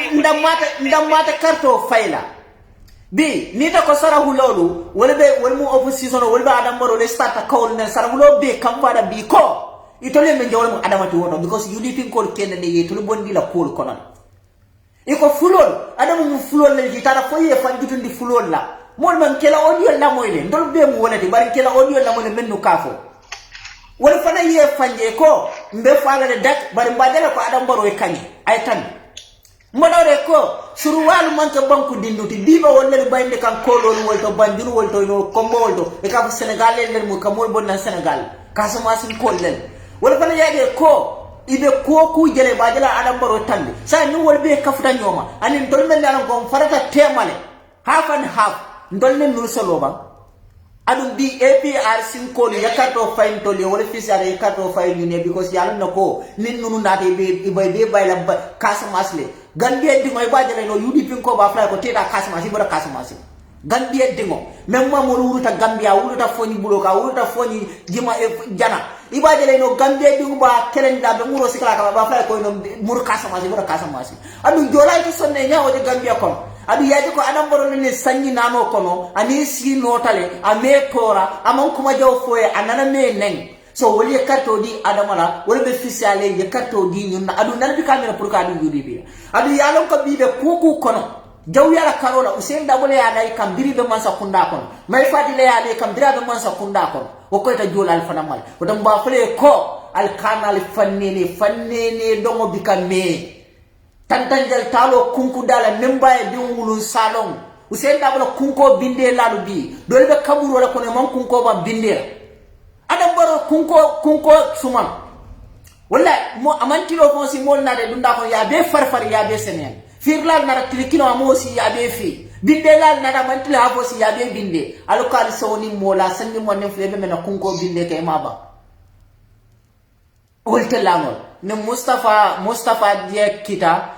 S1: dam mata karto fayla bi ni ta ko sara hulolu wala be wala mu opposition wala be adam baro le start call ne sara hulo be kam fada bi ko itole men jawol mu adamati wono because you live in call kende ne yetulu bondi la call konon iko fulol adamu mu fulol le jitara foye fanjutundi fulol la mol man kela audio la moyle ndol be mu wonati bari kela audio la moyle mennu kafo wala fana ye fanje ko mbe fala de dak bari mbadela ko adam baro e kany ay tan modore ko suruwalu manke banku dinduti biba wonne bayinde kan kolol wolto banjuru wolto no kombo wolto e ka Senegal len mu kamol bonna Senegal kasama sin kollel wala fana yaade ko ibe ko ku jele ba jela adam baro tambi sa ni wol be kafuta nyoma ani ndol men nan ko farata temale half and half ndol men nur solo ba adum bi APR sin ko ya karto fine to le wala fisare ya karto fine ni because yalla nako nin nunu nate be bayla Casamance Gambia dingo e bajale no UDP ko ba fly ko teta Casamance bora Casamance Gambia dingo même ma mo wuruta Gambia wuruta foni buloka wuruta foni jima jana ibajale no Gambia dingo ba kelen da be muro sikala ka ba fly ko no mur Casamance bora Casamance adu jolay to sonne nyaawo de Gambia kono adu yaji ko adam boro ne sanyi nano kono ani si notale ame tora amon kuma jaw foye anana me neng so wali karto di adamala wala be fisale ye karto di nyun adu nan bi kamera pour ka du UDP adu yalon ko bi be kuku kono jaw yala karola usen da wala ya dai kam biri be man sa kunda kono may fadi le ya le kam dira be man sa kunda kono o ko ta jolal fanamal o dum ba fele ko al kanal fannene dongo bi kam me tantanjal talo kunku dala membaye bi wulun salon usen da wala kunko binde lalu bi dole be kaburu wala kono man kunko ba binde adam baro kunko suman wala mo amantilo fonsi mol na de dunda ko ya be farfar ya be senen firlal na tilikino amosi ya be fi binde lal na amantilo afosi ya be binde alokal sawni mola sanni mo ne flebe mena kunko binde kay maba wolte lamol ne Mustafa die kita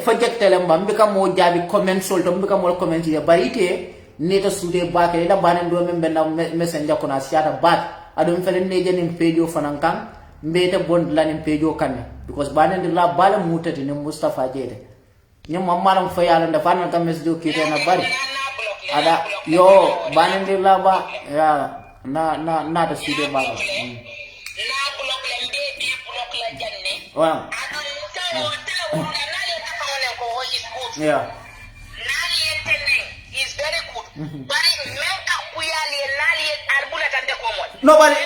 S1: fajjatele mbika mo jabi comment sol to mbika mo comment ya barite neta sude baake da banen do men benna messenger ko na siata bat adum fele ne jenim pejo fanankan mbete bond lanim pejo kanne because banen de la bala mutati ne Mustafa jede nyam mamaram fa yalla da fanan kam mesjo kite na bari ada yo banen de la ba ya na da sude baake wow yeah
S2: is very good. But
S1: nobody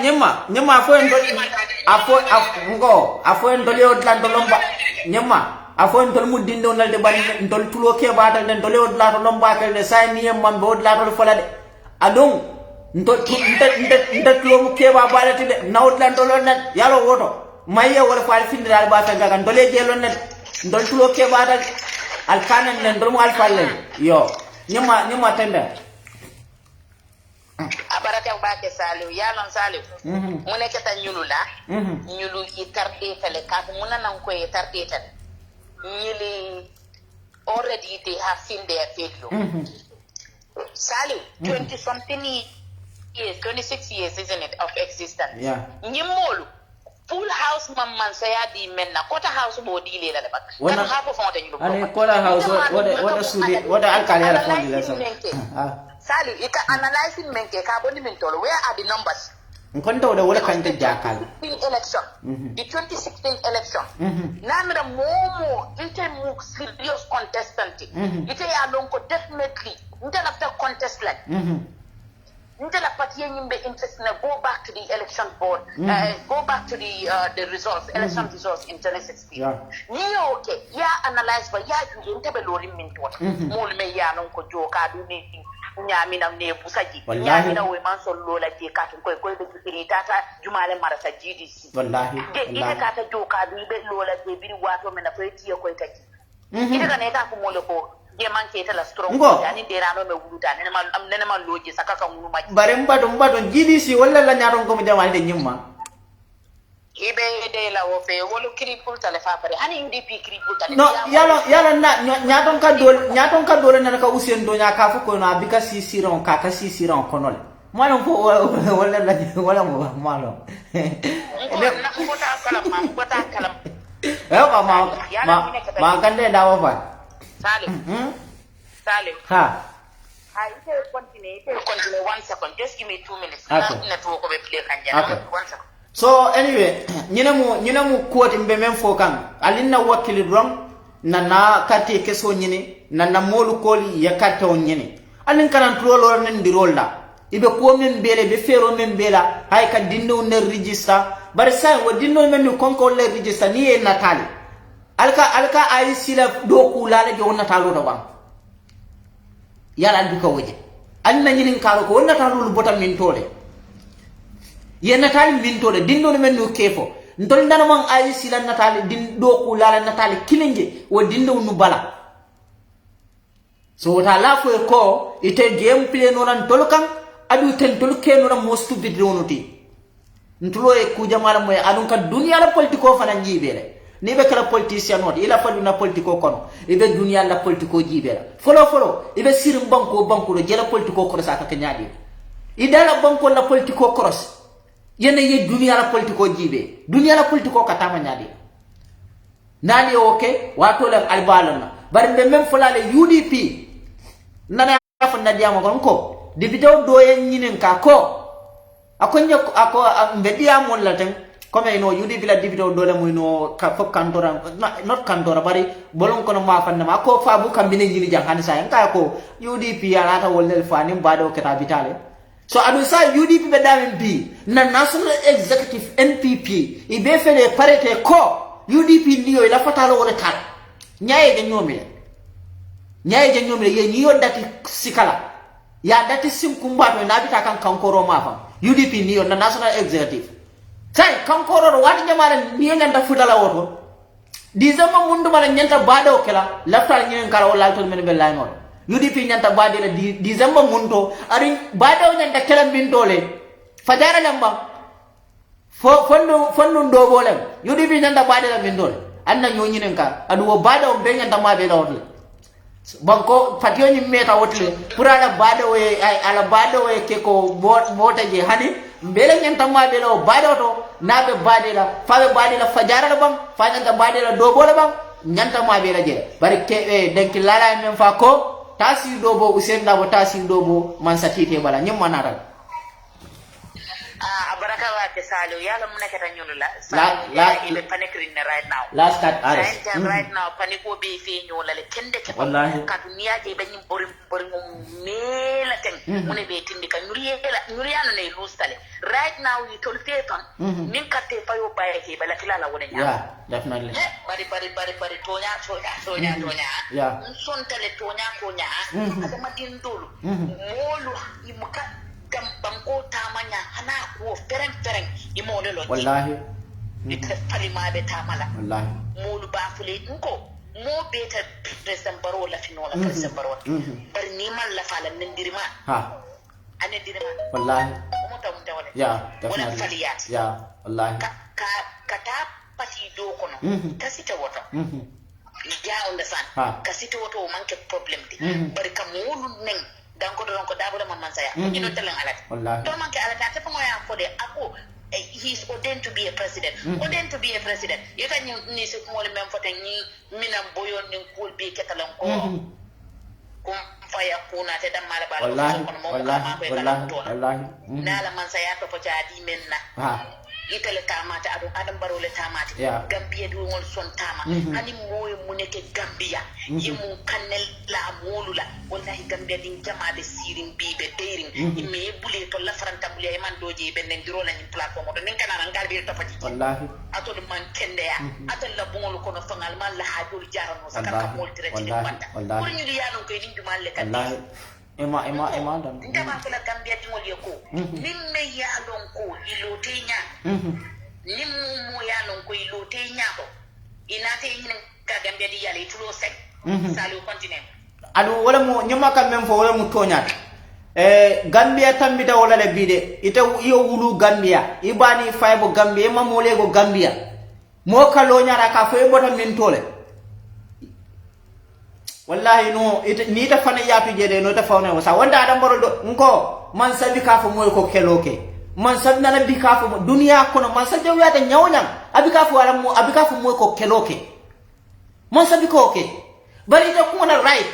S1: nyema afo ndoli odlan to lomba nyema afo ndol mudindo nalde ban ndol tulo ke batal den ndoli odla to lomba ke le say ni man bo odla to folade adon ndol tulo mu ke ba balati de nawdlan to lon net yalo woto maye wala fal findal ba tan ga ndole je lon net ndol tulo ke batal al kanan nen ndol mu al falle yo nyema tenda
S2: abarate baake Saliou yalon Saliou mu nekk ta ñulu la ñulu yi tardé tale ka mu nanan ko e tardé tale ñili already they have seen their failure Saliou 20 something years 26 years isn't it of existence ñimolu full house man saya di menna kota house bo di le la bak kan ha ko fonte ñu
S1: ane kota house wada sudi wada alkali ala fondi la sa
S2: Saliou ika analyzing menke ka boni min tolo where are the numbers
S1: nkonto da wala kan ta jakal
S2: election the 2016 election namira momo inte mu serious contestant ite ya lon ko definitely inte lafta contest like Ndela party nyimbe interest na go back to the election board, go back to the results, election results in 2016. Ni okay, ya analyze ba ya ju ntabe lori minto. Mol me ya non ko joka du ni nyami na ne busaji. Nyami na we man so lola je ka ko be kiri tata jumale marasa GDC.
S1: Wallahi.
S2: Ite ka ta joka du be lola je biri wato me na ko ti ko taki. Ite ka ne ka ko mole ko je manke tala strong yani derano me wuluta nene man loje sakaka ngulu ma
S1: bare mbado GDC wala la nyaron ko mi jamal de nyimma
S2: ibe de la wo fe wolo kripul tale fa pare hani UDP kripul tale
S1: no yala na nyaton ka dole na ka usien do nya ka fu ko na bika sisiron ka sisiron konole malon ko wala la wala mo malon
S2: na ko ta kala
S1: ma kan de dawo fa
S2: Saliou.
S1: Ha.
S2: I will continue 1 second. Just give me 2 minutes.
S1: Okay.
S2: Network will play
S1: Okay.
S2: 1 second.
S1: So anyway, nyina mu quote mbe men fokan. Alinna wakili drum na kati keso nyini na molu koli ya kata nyini. Alin kanan trolo nen di rolla. Ibe ko men bele be fero men bela hay ka dinno ne register. Bar sai wo dinno men ko konko le register ni e natali. Alka ay sila doku lala je wonna talo do bam yala du ko waje anna nyinin kalo ko wonna talo lu botam min tole yenna tali min tole dindo men no kefo ndol ndana man ay sila natali din doku lala natali kilinge wo dindo nu bala so ta la fo ko ite game play no nan tolkan adu ten tolke no mo stupid ronoti ntulo e ku jamala moy adun ka dunya la politiko fana njibere ni be kala politicien not ila fa duna politiko kono ibe dunya la politiko jibera folo ibe sirim banko do jela politiko ko sa ka nyaadi idala banko la politiko cross yene ye dunya la politiko jibe dunya la politiko ka tama nyaadi nani oke wato la albalana bari be mem fulale UDP nana fa na diamo ko di video do yen nyinen ka ko akonya ako mbedia mon la tan comme no UDP la divido dole muy no ka fop kantora not kantora bari bolon kono ma fanna ma ko fa bu kambine jini jang han sa en ka ko UDP ala ta wollel fani mbado keta vitale so adu sa UDP be damen bi na national executive NPP ibe fele parete ko UDP ndiyo ila fatalo wala tal nyaaye ga nyomile ye nyiyo dati sikala ya dati sim kumbato na bita kan kankoro ma fa UDP ndiyo na national executive sai kankoro wadi jamara ni nganta futala woto di zama mundu mala nyanta bado kala laftal nyen kala wala to men be layno UDP nyanta bade la di zama mundo ari bado nyanta kala min dole fajara lamba fondu do bolem UDP nyanta bade la min dole anna nyonyi nenka adu wo bado be nyanta ma be la woto banko fatio ni meta wotle purala bado we ala bado we keko mota je hani mbele nyanta ma be lo bado to nabe badela fabe badela fajara la bang fanyanta badela do bola bang nyanta ma be la je bari ke denki lala men fa ko tasi dobo usenda bo tasi dobo man satite bala nyim manata
S2: abaraka wa tesalu yalla mun nekata nyulula la ibe panikrin right now
S1: last cut ares
S2: right now paniko be fe nyula le kende ke
S1: wallahi
S2: ka dunia je banyim borim mela ten mun be tindi ka nyuriyana ne lustale right now you told teton nin katte fayo baye ke bala tilala wona nya
S1: yeah definitely
S2: bari tonya
S1: yeah
S2: son tale tonya ko nya ada madin dulu molu imuka banko tamanya hana ko fereng imole lo
S1: wallahi
S2: ita palima be tamala
S1: wallahi
S2: mulu ba fule nko mo beta president baro la finola president baro bar ni man la fala ndirima
S1: ha
S2: ane ndirima
S1: wallahi
S2: mo tam tawale
S1: yeah
S2: wala
S1: definitely
S2: faliyat
S1: yeah wallahi
S2: kata pati do kono kasita woto ya understand kasita woto manke problem di bar ka mulu nen danko dabula man saya you know telling alat to man ke alat ta mo ya ko de ako he is ordained to be a president you can ni se mo le même fote ni minam boyon ni kul bi ketalan ko kum faya kuna te dam mala ba wallahi nala man saya to po jadi menna itele tamata adam barole tamata gambia do ngol son tama hani moy muneke gambia yimu kanel la molula wallahi gambia din jamaade sirin bibe derin imme bule to la faranta bule e man doje be nen diro lañ platform to nen kanana ngal bi topati
S1: wallahi
S2: atol man kende ya atol la bungol kono fangal man la hajul jarano sakaka mol tirati de banda pour ñu li yalon koy nindu mal le kan
S1: wallahi ema dan
S2: ndama ko la gambia di ngol yeko nimme yalon ko ilote nya nimmu yalon ko ilote nya ko inate yin ka gambia di yale tulo sek salu continent
S1: adu wala mo nyama kam mem fo wala mo toñat gambia tambita wala le bide ita yo wulu gambia ibani faybo gambia ma mo lego gambia mo kalo nyara ka fo e botan min tole wallahi no ni ta fana yatu jede no ta fauna wasa wanda adam baro do nko man sabi ka fo moy ko keloke man sabi na bi ka fo dunia kono man sabi wata nyawnyam abi ka fo wala mo abi ka fo moy ko keloke man sabi ko okay bari ita ko na right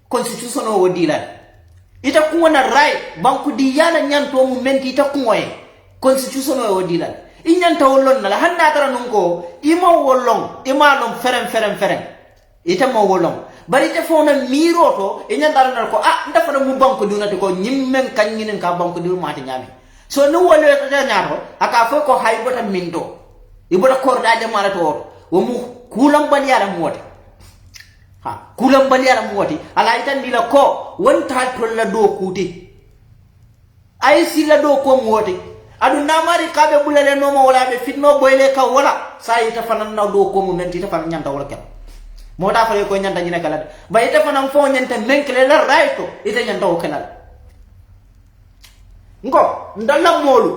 S1: constitution o wodila ita ko na right banku di yana nyanto mu menti ita ko e constitution o wodila inyanta wollon na handa tara nunko ima wollon ima lon ferem ita mo wollon bari te fona miro to inyanta na ko ndafa na mu banku dunati ko nyimmen kanyinen ka banku di mati nyami so no wolle ta nyaato aka fo ko haybota mindo ibota korda de mala to wo mu kulam baliara moti kulam baliara moti ala itan dila ko wonta to la do kuti ay si la do ko moti adu namari kabe bulale no mo wala be fitno boyle ka wala sa ita fanan na do ko mu menti ta fanan nyanta wala ken mota fa ko nyanta nyina kala ba ite fa nam fo nyanta menkle la right ite nyanta o kala ngo ndalla molu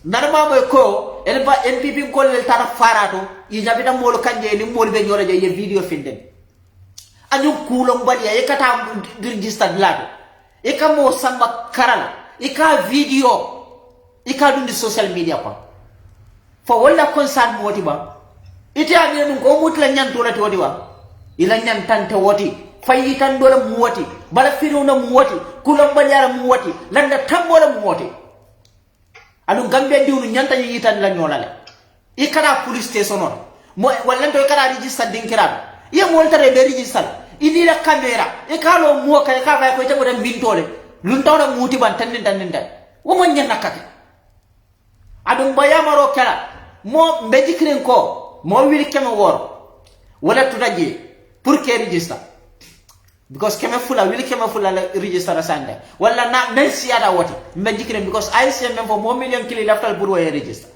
S1: narma moy ko elba NPP ko le tara farato yi nyabita molu kanje ni molu be nyora je ye video finden anyu kulo mbali ya kata register lato e kamo samba karala e ka video e ka dundi social media ko fo wala concern moti ba ite amina dum ko mutla nyanto lati wodi wa ila nyantante woti fayi tan dole mu woti bala firuna mu woti kulo mbali ya mu woti landa tambola mu woti adu gambe diwnu nyanta yitan la nyolale e kada police station on mo wala to kada register dinkirabe ye moltare be register ini la camera e kalo mo ka fa ko tabo dem bintole lun tawda muti ban tan wo mo nyen nakake adum bayamaro kala mo mbejikren ko mo wili kema wor wala tudaje pour que register because kema fula wili kema fula la register sande wala na merci ada woti mbejikren because I see même mo million kili laftal pour way register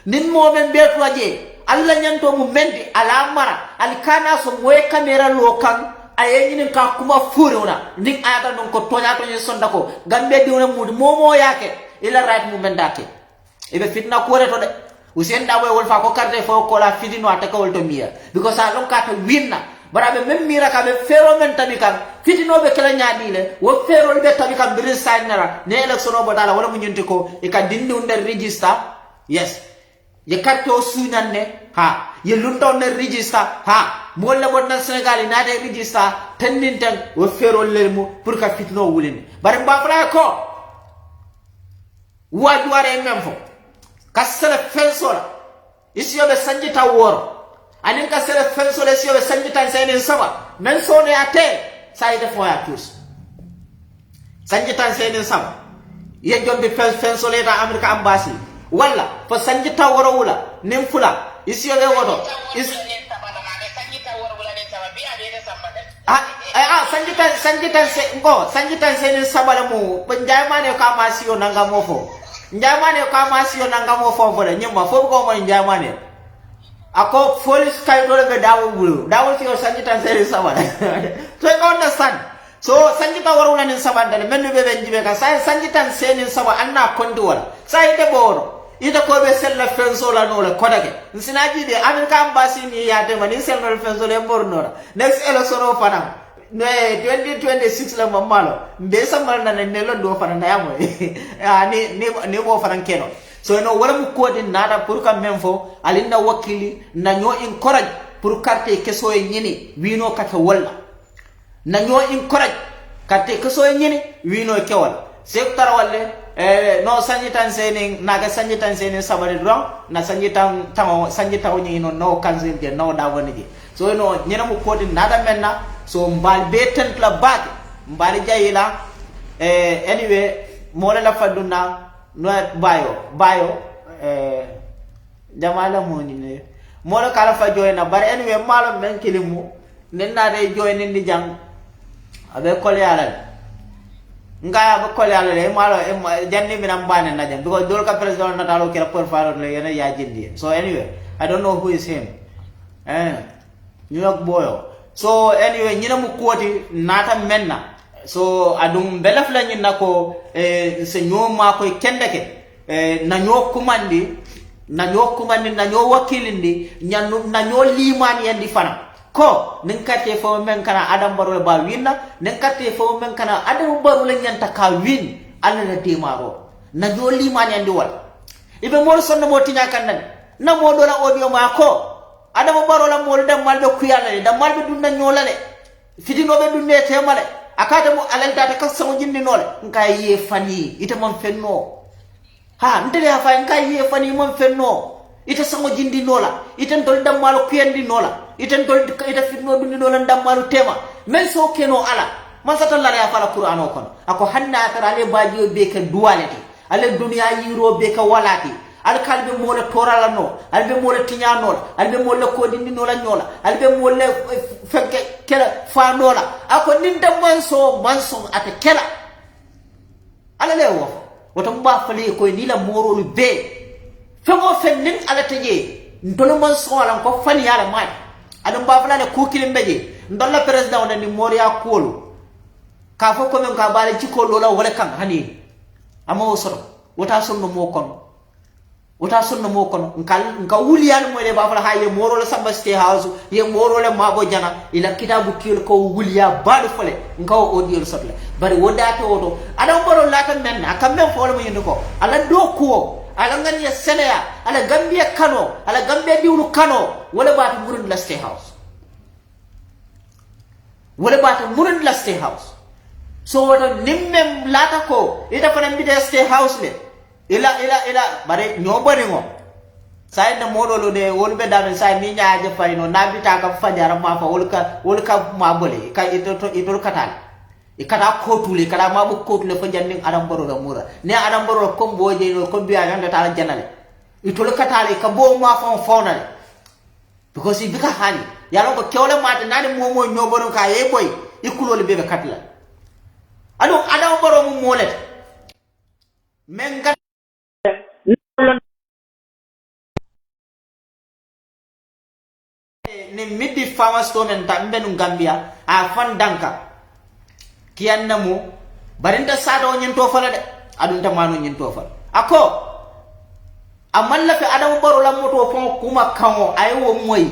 S1: nin mo men be tuaje alla nyanto mu mendi ala mara al kana so moy camera lokan aye nyinin ka kuma furuna ning ayata non ko tonya sonda ko gambe diwna mudi momo yake ila right mu mendake ibe fitna ko reto de usen da boy wol fa ko carte fo ko la fitino ataka wol to miya because a lon ka to winna barabe mem mira ka be fero men tabi kan fitino be kala nyaadi le wo fero be tabi kan bir sainara ne election o bodala wala mu nyinti ko e ka dindi under register yes ye carte o sunanne ha ye lunto ne register ha molla bodna Senegal na de register tandin tan wo fero lelmu pour ka fitno wulin bare ba fra ko wadu ware memfo kasala fensola isiyo be sanjita woro anin kasala fensola isiyo be sanjita senen sama men so ne ate sai de fo ya tous sanjita senen sama ye jombe fensola da America embassy wala fa sanjita woro wula nim fula isiyo be wodo sanjitan senen sabala mu banjamane ka masiyo nanga mofo njamane ka masiyo nanga mofo bola nyima fo ko mo njamane ako police kay dole be dawo bulu dawo ci sanjitan senen sabala so you understand so sanjita warula nin sabanda men be be jibe ka sanjitan senen sabala anna kondi wala sai de boro ita ko be sella fenso la no le kodake nsinaji de America embassy ni ya de man sella fenso le borno next election o fana no 2026 la mamalo be samal na ne lo do fana na yamo ni bo fana keno so no wala mu ko din nada pour ka memfo alinda wakili na nyo encourage pour carte keso e nyini wino kata wala na nyo encourage carte keso e nyini wino ke wala sector walle no sanjitan senin naga sanjitan senin sabari dron na sanjitan tamo sanjita woni no kanzel je no da woni je so no nyina mu kodi nada menna so mbal beten la bag mbal jayila anyway mola la faduna no bayo jamala mo ni ne mola kala fa joyna bar anyway malo men kilimu nenna de joyni ni jang abe kol yala nga ba ko yalla le malo janni binam bane na jam because dol ka president na talo kira por faro le yana ya jindi so anyway I don't know who is him New York boyo so anyway nyina mu koti nata menna so adum belafla nyina ko se nyoma ko kendeke na nyo kumandi na nyo wakilindi na nyo limani yandi fana ko nin karte fo men kana adam barole ba winna nin karte fo men kana adam barole nyanta ka win alla na demaro na joli mani andi wal ibe mol sonno mo tinya kannan na mo do la audio ma ko adam barola mol dam malbe kuyala dam malbe dunna nyolale fitino be dunne temale akata mo alanta ta kasamu jindi nole nkai ye fani ite mon fenno ha ndele afa nkai ye fani mon fenno ite sango jindi nola ite tol dam malo kuyandi nola ite tol ite fitno dundi nola dam malo tema men so keno ala man satalla ya fala qur'an o kono ako hanna tara le bajiyo be ka duwalati ale duniya yiro be ka walati al kalbe mola torala no albe mola tinya no albe mola ko dindi nola nyola albe mola fenke kela fa nola ako ninda manso ate kela ala lewo woto mba fali ko ni la morolu be femo fen nin ala taje ndolo manso ala ko fani yala mai adum ba fala le ku kilim beje ndolla president on ni moria kolu ka fo ko men ka bale ci ko lola wala kan hani amo soro wota sonno mo kon wota sonno mo kon nka wuliyan mo le ba fala haye moro le samba stay house ye moro le mabo jana ila kitabu kil ko wuliya balu fole nka o diol sotle bari woda to odo adam boro la kan men akam men fo mo yindi ko ala do ko ala ngani ya senaya ala gambia kano ala gambia diwlu kano wala ba to murun la stay house wala ba to murun la stay house so wada nimmem lata ko ita fana mbide stay house le ila bare nyobani ngo sai na modolo de wolbe dame sai mi nyaaje fayno nabita ka fajara ma fa wolka mabole ka ito katal ikata kotule kada mabu kotule fa janning adam baro la mura ne adam baro ko boje no ko biya ganda tala janale ito katale ka bo ma fa fonale because ibika hani yalo ko kewle mata nani momo nyoboro ka e boy ikulole bebe katla alo adam baro mu molet men ni midi fama stone en tambe no Gambia a fan danka kiyannamu barinta sado nyin to fala de adun tamano nyin to fala ako amalla fi adam baro la moto fon kuma kango ay wo moy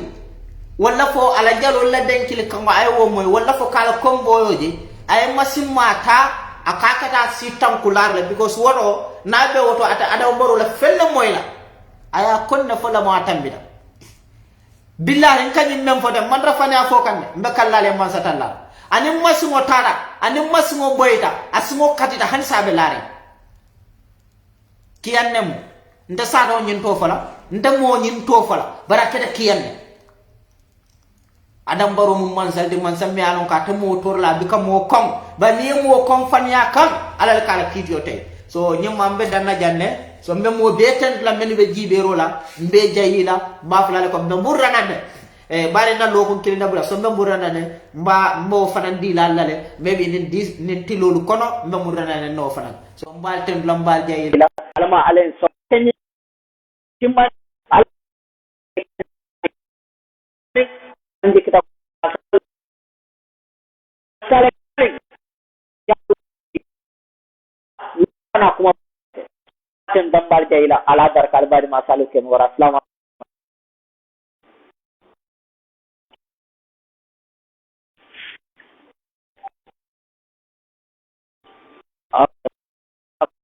S1: wala fo ala jalo la denkil kango ay wo moy wala fo kala kombo yoje ay masimata akakata sitam kular la because wodo nabe woto ata adam baro la fella moy la aya konna fo la mo tambida billahi kanyim mem fo dem man rafane afo kanne mbe kallale man satalla ani masumo tara ani masumo boyta asmo katita han sabe lare kiyannem nda sado nyin to fala nda mo nyin to fala barakata kiyanne adam baro mum man salde man samme alon ka to mo torla bi kam mo kon ba ni mo kon fanya kan alal kala kidio tay so nyim mambe danna janne so mbe mo beten la men be jibero la mbe jayila ba fala ko mbe murranande e bare na lokon kilina bula so mbe murranande mbo fanan di la lale maybe nin tilolu kono mbe murranande no fanan so mbal ten la mbal jayila alama alen so tenni timma andi kita sale kuma ten dambal jayila ala dar kalbadi masalu ken wara assalam